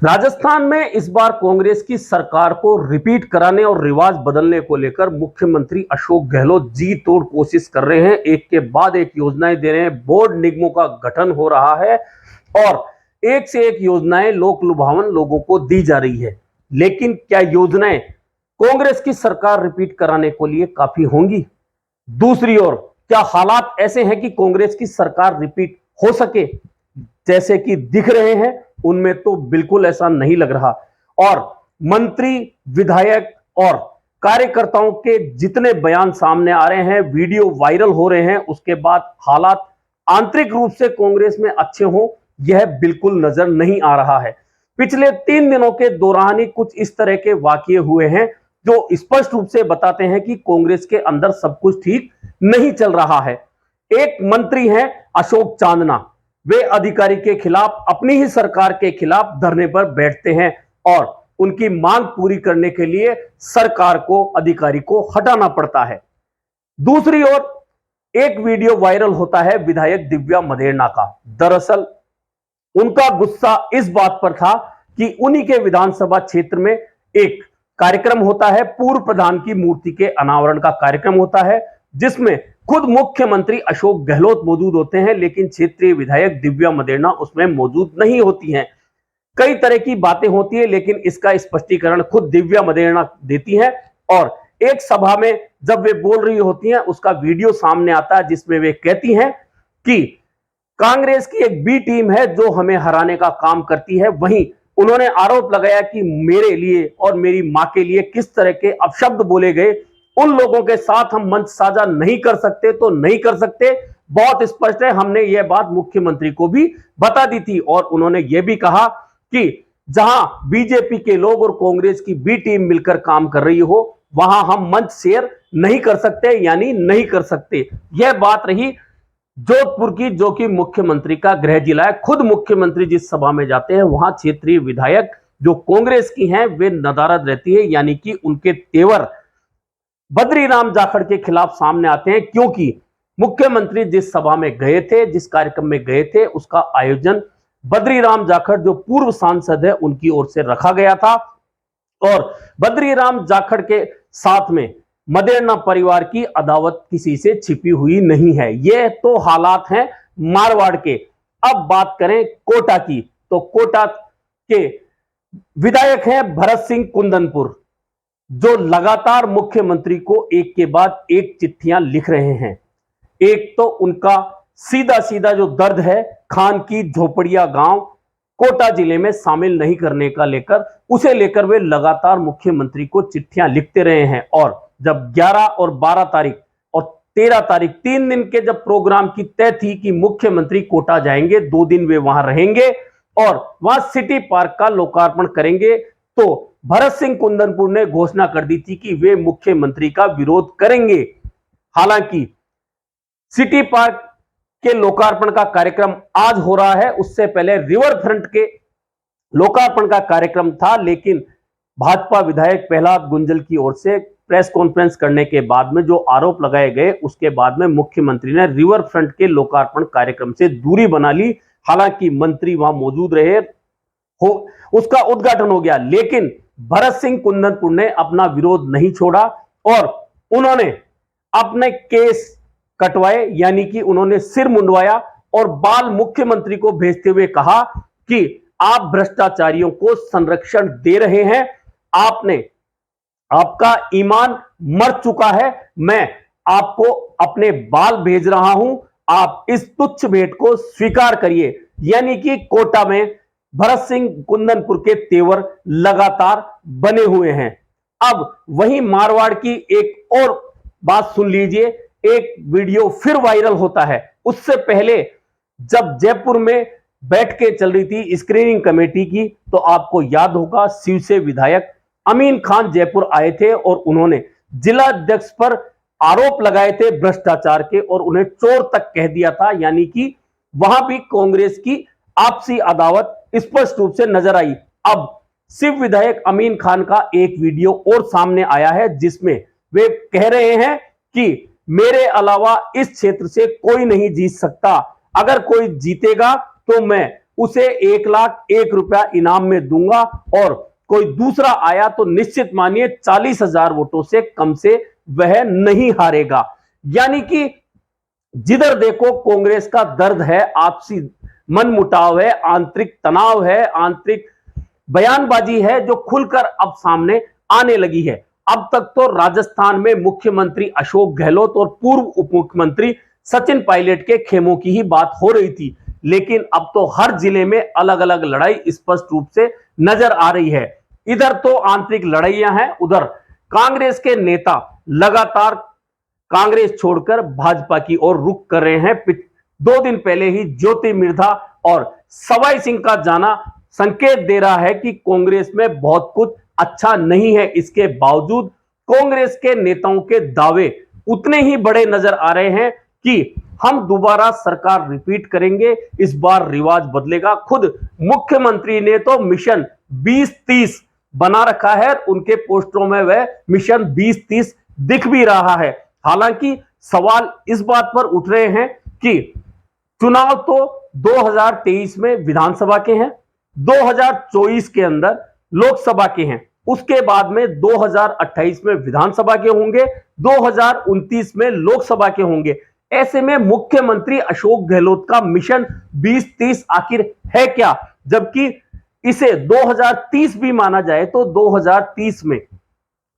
राजस्थान में इस बार कांग्रेस की सरकार को रिपीट कराने और रिवाज बदलने को लेकर मुख्यमंत्री अशोक गहलोत जी तोड़ कोशिश कर रहे हैं। एक के बाद एक योजनाएं दे रहे हैं, बोर्ड निगमों का गठन हो रहा है और एक से एक योजनाएं लोक लुभावन लोगों को दी जा रही है। लेकिन क्या योजनाएं कांग्रेस की सरकार रिपीट कराने को लिए काफी होंगी? दूसरी ओर क्या हालात ऐसे हैं कि कांग्रेस की सरकार रिपीट हो सके जैसे कि दिख रहे हैं? उनमें तो बिल्कुल ऐसा नहीं लग रहा। और मंत्री, विधायक और कार्यकर्ताओं के जितने बयान सामने आ रहे हैं, वीडियो वायरल हो रहे हैं, उसके बाद हालात आंतरिक रूप से कांग्रेस में अच्छे हों, यह बिल्कुल नजर नहीं आ रहा है। पिछले 3 दिनों के दौरान ही कुछ इस तरह के वाकये हुए हैं जो स्पष्ट रूप से बताते हैं कि कांग्रेस के अंदर सब कुछ ठीक नहीं चल रहा है। एक मंत्री हैं अशोक चांदना, वे अधिकारी के खिलाफ, अपनी ही सरकार के खिलाफ धरने पर बैठते हैं और उनकी मांग पूरी करने के लिए सरकार को, अधिकारी को हटाना पड़ता है। दूसरी ओर एक वीडियो वायरल होता है विधायक दिव्या मदेरणा का। दरअसल उनका गुस्सा इस बात पर था कि उन्हीं के विधानसभा क्षेत्र में एक कार्यक्रम होता है, पूर्व प्रधान की मूर्ति के अनावरण का कार्यक्रम होता है, जिसमें खुद मुख्यमंत्री अशोक गहलोत मौजूद होते हैं, लेकिन क्षेत्रीय विधायक दिव्या मदेरणा उसमें मौजूद नहीं होती हैं। कई तरह की बातें होती है, लेकिन इसका स्पष्टीकरण खुद दिव्या मदेरणा देती हैं और एक सभा में जब वे बोल रही होती हैं, उसका वीडियो सामने आता है जिसमें वे कहती हैं कि कांग्रेस की एक बी टीम है जो हमें हराने का काम करती है। वहीं उन्होंने आरोप लगाया कि मेरे लिए और मेरी मां के लिए किस तरह के अपशब्द बोले गए, उन लोगों के साथ हम मंच साझा नहीं कर सकते तो नहीं कर सकते, बहुत स्पष्ट है। हमने यह बात मुख्यमंत्री को भी बता दी थी और उन्होंने यह भी कहा कि जहां बीजेपी के लोग और कांग्रेस की बी टीम मिलकर काम कर रही हो, वहां हम मंच शेयर नहीं कर सकते, यानी नहीं कर सकते। यह बात रही जोधपुर की, जो कि मुख्यमंत्री का गृह जिला है। खुद मुख्यमंत्री जिस सभा में जाते हैं वहां क्षेत्रीय विधायक जो कांग्रेस की हैं वे नदारद रहती है, यानी कि उनके तेवर बद्रीराम जाखड़ के खिलाफ सामने आते हैं, क्योंकि मुख्यमंत्री जिस सभा में गए थे, जिस कार्यक्रम में गए थे, उसका आयोजन बद्रीराम जाखड़ जो पूर्व सांसद है उनकी ओर से रखा गया था और बद्रीराम जाखड़ के साथ में मदेरणा परिवार की अदावत किसी से छिपी हुई नहीं है। यह तो हालात हैं मारवाड़ के। अब बात करें कोटा की, तो कोटा के विधायक हैं भरत सिंह कुंदनपुर, जो लगातार मुख्यमंत्री को एक के बाद एक चिट्ठियां लिख रहे हैं। एक तो उनका सीधा सीधा जो दर्द है खान की झोपड़िया गांव कोटा जिले में शामिल नहीं करने का लेकर, उसे लेकर वे लगातार मुख्यमंत्री को चिट्ठियां लिखते रहे हैं। और जब 11 और 12 तारीख और 13 तारीख 3 दिन के जब प्रोग्राम की तय थी कि मुख्यमंत्री कोटा जाएंगे, 2 दिन वे वहां रहेंगे और वहां सिटी पार्क का लोकार्पण करेंगे, तो भरत सिंह कुंदनपुर ने घोषणा कर दी थी कि वे मुख्यमंत्री का विरोध करेंगे। हालांकि सिटी पार्क के लोकार्पण का कार्यक्रम आज हो रहा है, उससे पहले रिवर फ्रंट के लोकार्पण का कार्यक्रम था, लेकिन भाजपा विधायक प्रहलाद गुंजल की ओर से प्रेस कॉन्फ्रेंस करने के बाद में जो आरोप लगाए गए, उसके बाद में मुख्यमंत्री ने रिवर फ्रंट के लोकार्पण कार्यक्रम से दूरी बना ली। हालांकि मंत्री वहां मौजूद रहे, उसका उद्घाटन हो गया, लेकिन भरत सिंह कुंदनपुर ने अपना विरोध नहीं छोड़ा और उन्होंने अपने केस कटवाए, यानी कि उन्होंने सिर मुंडवाया और बाल मुख्यमंत्री को भेजते हुए कहा कि आप भ्रष्टाचारियों को संरक्षण दे रहे हैं, आपका ईमान मर चुका है, मैं आपको अपने बाल भेज रहा हूं, आप इस तुच्छ भेंट को स्वीकार करिए। यानी कि कोटा में भरत सिंह कुंदनपुर के तेवर लगातार बने हुए हैं। अब वहीं मारवाड़ की एक और बात सुन लीजिए। एक वीडियो फिर वायरल होता है। उससे पहले जब जयपुर में बैठकें चल रही थी स्क्रीनिंग कमेटी की, तो आपको याद होगा शिव से विधायक अमीन खान जयपुर आए थे और उन्होंने जिला अध्यक्ष पर आरोप लगाए थे भ्रष्टाचार के और उन्हें चोर तक कह दिया था। यानी कि वहां भी कांग्रेस की आपसी अदावत स्पष्ट रूप से नजर आई। अब शिव विधायक अमीन खान का एक वीडियो और सामने आया है, जिसमें वे कह रहे हैं कि मेरे अलावा इस क्षेत्र से कोई नहीं जीत सकता, अगर कोई जीतेगा तो मैं उसे 1,01,000 इनाम में दूंगा और कोई दूसरा आया तो निश्चित मानिए 40,000 वोटों से कम से वह नहीं हारेगा। यानी कि जिधर देखो कांग्रेस का दर्द है, आपसी मनमुटाव है, आंतरिक तनाव है, आंतरिक बयानबाजी है जो खुलकर अब सामने आने लगी है। अब तक तो राजस्थान में मुख्यमंत्री अशोक गहलोत और पूर्व उप मुख्यमंत्री सचिन पायलट के खेमों की ही बात हो रही थी, लेकिन अब तो हर जिले में अलग अलग लड़ाई स्पष्ट रूप से नजर आ रही है। इधर तो आंतरिक लड़ाइयां हैं, उधर कांग्रेस के नेता लगातार कांग्रेस छोड़कर भाजपा की ओर रुख कर रहे हैं। 2 दिन पहले ही ज्योति मिर्धा और सवाई सिंह का जाना संकेत दे रहा है कि कांग्रेस में बहुत कुछ अच्छा नहीं है। इसके बावजूद कांग्रेस के नेताओं के दावे उतने ही बड़े नजर आ रहे हैं कि हम दोबारा सरकार रिपीट करेंगे, इस बार रिवाज बदलेगा। खुद मुख्यमंत्री ने तो मिशन 2030 बना रखा है, उनके पोस्टरों में वह मिशन 2030 दिख भी रहा है। हालांकि सवाल इस बात पर उठ रहे हैं कि चुनाव तो 2023 में विधानसभा के हैं, 2024 के अंदर लोकसभा के हैं, उसके बाद में 2028 में विधानसभा के होंगे, 2029 में लोकसभा के होंगे। ऐसे में मुख्यमंत्री अशोक गहलोत का मिशन 2030 आखिर है क्या? जबकि इसे 2030 भी माना जाए तो 2030 में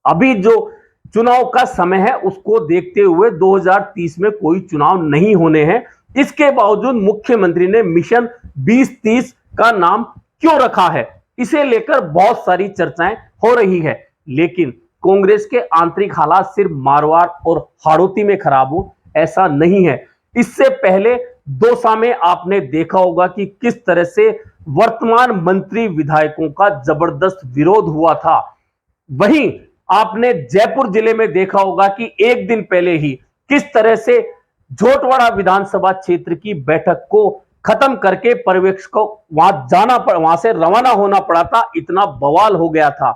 अभी जो चुनाव का समय है उसको देखते हुए 2030 में कोई चुनाव नहीं होने हैं। इसके बावजूद मुख्यमंत्री ने मिशन 2030 का नाम क्यों रखा है, इसे लेकर बहुत सारी चर्चाएं हो रही है। लेकिन कांग्रेस के आंतरिक हालात सिर्फ मारवाड़ और हाड़ौती में खराब हो ऐसा नहीं है। इससे पहले दौसा में आपने देखा होगा कि किस तरह से वर्तमान मंत्री विधायकों का जबरदस्त विरोध हुआ था। वहीं आपने जयपुर जिले में देखा होगा कि एक दिन पहले ही किस तरह से झोटवाड़ा विधानसभा क्षेत्र की बैठक को खत्म करके पर्यवेक्षक को वहां से रवाना होना पड़ा था। इतना बवाल हो गया था।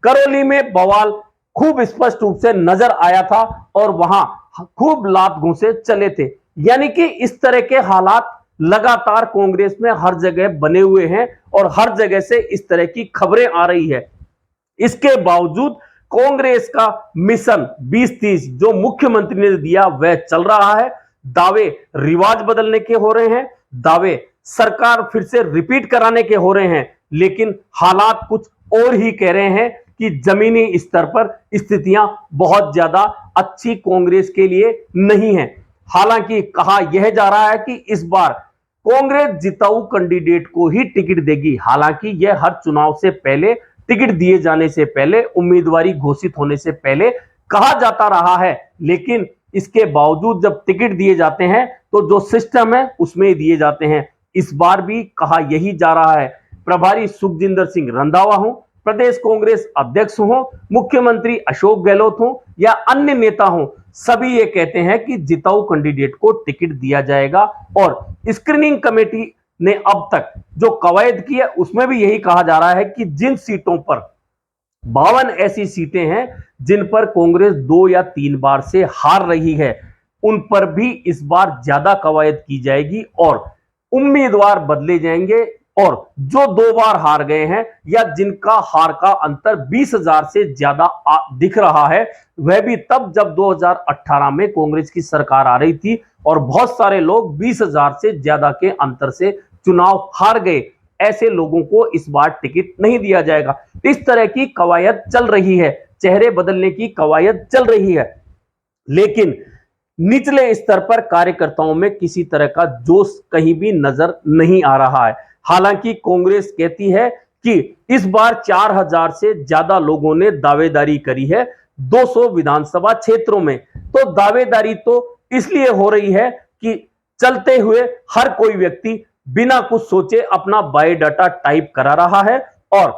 करौली में बवाल खूब स्पष्ट रूप से नजर आया था और वहां खूब लात घूंसे चले थे। यानी कि इस तरह के हालात लगातार कांग्रेस में हर जगह बने हुए हैं और हर जगह से इस तरह की खबरें आ रही है। इसके बावजूद कांग्रेस का मिशन 2030 जो मुख्यमंत्री ने दिया वह चल रहा है। दावे रिवाज बदलने के हो रहे हैं, दावे सरकार फिर से रिपीट कराने के हो रहे हैं, लेकिन हालात कुछ और ही कह रहे हैं कि जमीनी स्तर पर स्थितियां बहुत ज्यादा अच्छी कांग्रेस के लिए नहीं है। हालांकि कहा यह जा रहा है कि इस बार कांग्रेस जिताऊ कैंडिडेट को ही टिकट देगी। हालांकि यह हर चुनाव से पहले, टिकट दिए जाने से पहले, उम्मीदवारी घोषित होने से पहले कहा जाता रहा है, लेकिन इसके बावजूद जब टिकट दिए जाते हैं तो जो सिस्टम है उसमें दिए जाते हैं। इस बार भी कहा यही जा रहा है। प्रभारी सुखजिंदर सिंह रंधावा हो, प्रदेश कांग्रेस अध्यक्ष हो, मुख्यमंत्री अशोक गहलोत हो या अन्य नेता हो, सभी ये कहते हैं कि जिताऊ कैंडिडेट को टिकट दिया जाएगा। और स्क्रीनिंग कमेटी ने अब तक जो कवायद की है उसमें भी यही कहा जा रहा है कि जिन सीटों पर 52 ऐसी सीटें हैं जिन पर कांग्रेस 2 या 3 बार से हार रही है, उन पर भी इस बार ज्यादा कवायद की जाएगी और उम्मीदवार बदले जाएंगे। और जो 2 बार हार गए हैं या जिनका हार का अंतर 20,000 से ज्यादा दिख रहा है, वह भी तब जब 2018 में कांग्रेस की सरकार आ रही थी और बहुत सारे लोग 20,000 से ज्यादा के अंतर से चुनाव हार गए। ऐसे लोगों को इस बार टिकट नहीं दिया जाएगा। इस तरह की कवायद चल रही है, चेहरे बदलने की कवायद चल रही है, लेकिन निचले स्तर पर कार्यकर्ताओं में किसी तरह का जोश कहीं भी नजर नहीं आ रहा है। हालांकि कांग्रेस कहती है कि इस बार 4,000 से ज्यादा लोगों ने दावेदारी करी है 200 विधानसभा क्षेत्रों में। तो दावेदारी तो इसलिए हो रही है कि चलते हुए हर कोई व्यक्ति बिना कुछ सोचे अपना बायोडाटा टाइप करा रहा है और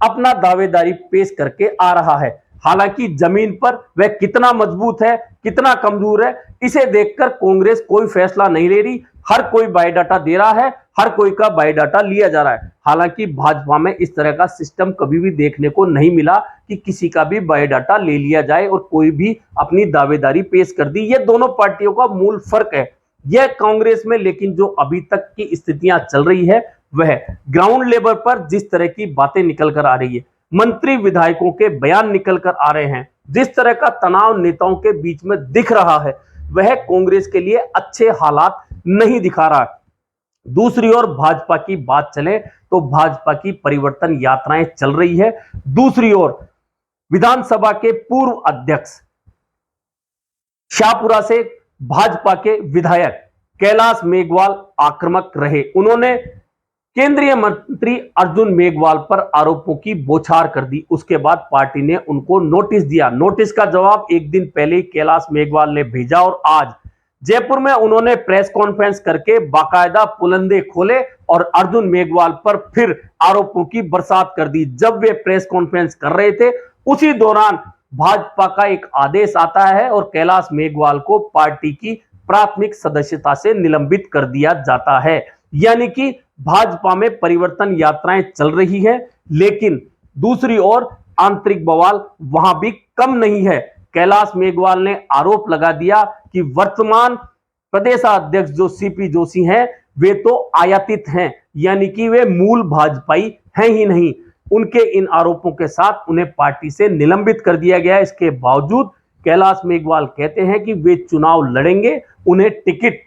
अपना दावेदारी पेश करके आ रहा है। हालांकि जमीन पर वह कितना मजबूत है, कितना कमजोर है, इसे देखकर कांग्रेस कोई फैसला नहीं ले रही। हर कोई बायोडाटा दे रहा है, हर कोई का बायोडाटा लिया जा रहा है। हालांकि भाजपा में इस तरह का सिस्टम कभी भी देखने को नहीं मिला कि किसी का भी बायोडाटा ले लिया जाए और कोई भी अपनी दावेदारी पेश कर दी। यह दोनों पार्टियों का मूल फर्क है। यह कांग्रेस में लेकिन जो अभी तक की स्थितियां चल रही है वह ग्राउंड लेवल पर जिस तरह की बातें निकल कर आ रही है, मंत्री विधायकों के बयान निकल कर आ रहे हैं, जिस तरह का तनाव नेताओं के बीच में दिख रहा है, वह कांग्रेस के लिए अच्छे हालात नहीं दिखा रहा है। दूसरी ओर भाजपा की बात चले तो भाजपा की परिवर्तन यात्राएं चल रही है। दूसरी ओर विधानसभा के पूर्व अध्यक्ष शाहपुरा से भाजपा के विधायक कैलाश मेघवाल आक्रामक रहे। उन्होंने केंद्रीय मंत्री अर्जुन मेघवाल पर आरोपों की बौछार कर दी। उसके बाद पार्टी ने उनको नोटिस दिया। नोटिस का जवाब एक दिन पहले ही कैलाश मेघवाल ने भेजा और आज जयपुर में उन्होंने प्रेस कॉन्फ्रेंस करके बाकायदा पुलंदे खोले और अर्जुन मेघवाल पर फिर आरोपों की बरसात कर दी। जब वे प्रेस कॉन्फ्रेंस कर रहे थे उसी दौरान भाजपा का एक आदेश आता है और कैलाश मेघवाल को पार्टी की प्राथमिक सदस्यता से निलंबित कर दिया जाता है। यानी कि भाजपा में परिवर्तन यात्राएं चल रही है, लेकिन दूसरी ओर आंतरिक बवाल वहां भी कम नहीं है। कैलाश मेघवाल ने आरोप लगा दिया कि वर्तमान प्रदेशाध्यक्ष जो सीपी जोशी हैं वे तो आयातित हैं, यानी कि वे मूल भाजपाई हैं ही नहीं। उनके इन आरोपों के साथ उन्हें पार्टी से निलंबित कर दिया गया। इसके बावजूद कैलाश मेघवाल कहते हैं कि वे चुनाव लड़ेंगे, उन्हें टिकट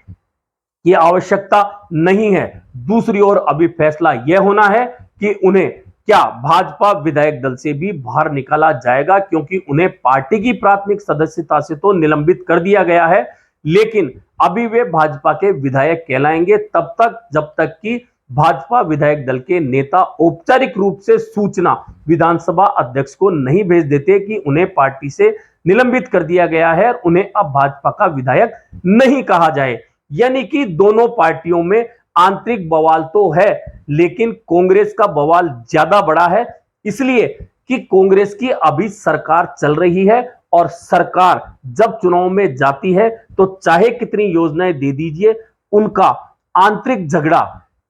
की आवश्यकता नहीं है। दूसरी ओर अभी फैसला यह होना है कि उन्हें क्या भाजपा विधायक दल से भी बाहर निकाला जाएगा, क्योंकि उन्हें पार्टी की प्राथमिक सदस्यता से तो निलंबित कर दिया गया है, लेकिन अभी वे भाजपा के विधायक कहलाएंगे तब तक जब तक कि भाजपा विधायक दल के नेता औपचारिक रूप से सूचना विधानसभा अध्यक्ष को नहीं भेज देते कि उन्हें पार्टी से निलंबित कर दिया गया है और उन्हें अब भाजपा का विधायक नहीं कहा जाए। यानी कि दोनों पार्टियों में आंतरिक बवाल तो है, लेकिन कांग्रेस का बवाल ज्यादा बड़ा है, इसलिए कि कांग्रेस की अभी सरकार चल रही है और सरकार जब चुनाव में जाती है तो चाहे कितनी योजनाएं दे दीजिए, उनका आंतरिक झगड़ा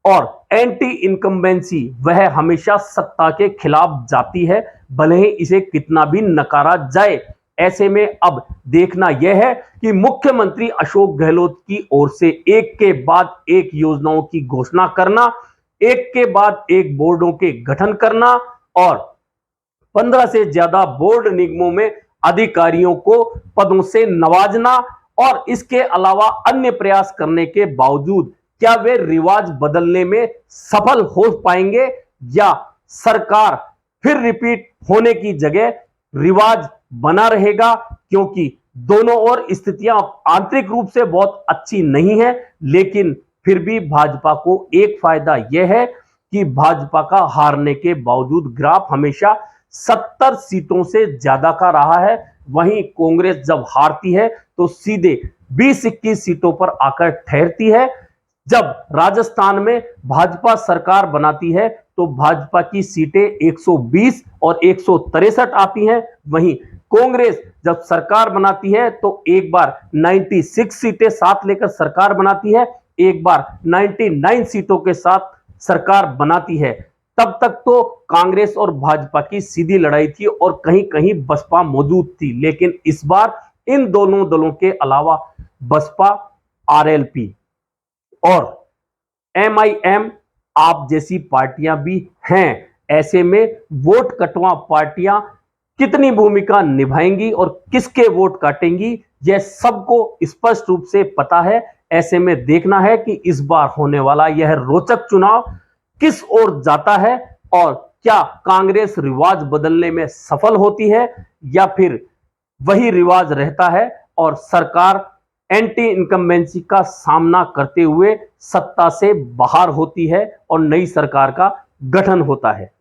और एंटी इनकम्बेंसी वह हमेशा सत्ता के खिलाफ जाती है, भले ही इसे कितना भी नकारा जाए। ऐसे में अब देखना यह है कि मुख्यमंत्री अशोक गहलोत की ओर से एक के बाद एक योजनाओं की घोषणा करना, एक के बाद एक बोर्डों के गठन करना और 15 से ज्यादा बोर्ड निगमों में अधिकारियों को पदों से नवाजना और इसके अलावा अन्य प्रयास करने के बावजूद क्या वे रिवाज बदलने में सफल हो पाएंगे या सरकार फिर रिपीट होने की जगह रिवाज बना रहेगा, क्योंकि दोनों ओर स्थितियां आंतरिक रूप से बहुत अच्छी नहीं है। लेकिन फिर भी भाजपा को एक फायदा यह है कि भाजपा का हारने के बावजूद ग्राफ हमेशा 70 सीटों से ज्यादा का रहा है, वहीं कांग्रेस जब हारती है तो सीधे 20-21 सीटों पर आकर ठहरती है। जब राजस्थान में भाजपा सरकार बनाती है तो भाजपा की सीटें 120 और 163 आती हैं, वहीं कांग्रेस जब सरकार बनाती है तो एक बार 96 सीटें साथ लेकर सरकार बनाती है, एक बार 99 सीटों के साथ सरकार बनाती है। तब तक तो कांग्रेस और भाजपा की सीधी लड़ाई थी और कहीं कहीं बसपा मौजूद थी, लेकिन इस बार इन दोनों दलों के अलावा बसपा, आरएलपी और एमआईएम आप जैसी पार्टियां भी हैं। ऐसे में वोट कटवा पार्टियां कितनी भूमिका निभाएंगी और किसके वोट काटेंगी, यह सबको स्पष्ट रूप से पता है। ऐसे में देखना है कि इस बार होने वाला यह रोचक चुनाव किस ओर जाता है और क्या कांग्रेस रिवाज बदलने में सफल होती है या फिर वही रिवाज रहता है और सरकार एंटी इनकम्बेंसी का सामना करते हुए सत्ता से बाहर होती है और नई सरकार का गठन होता है।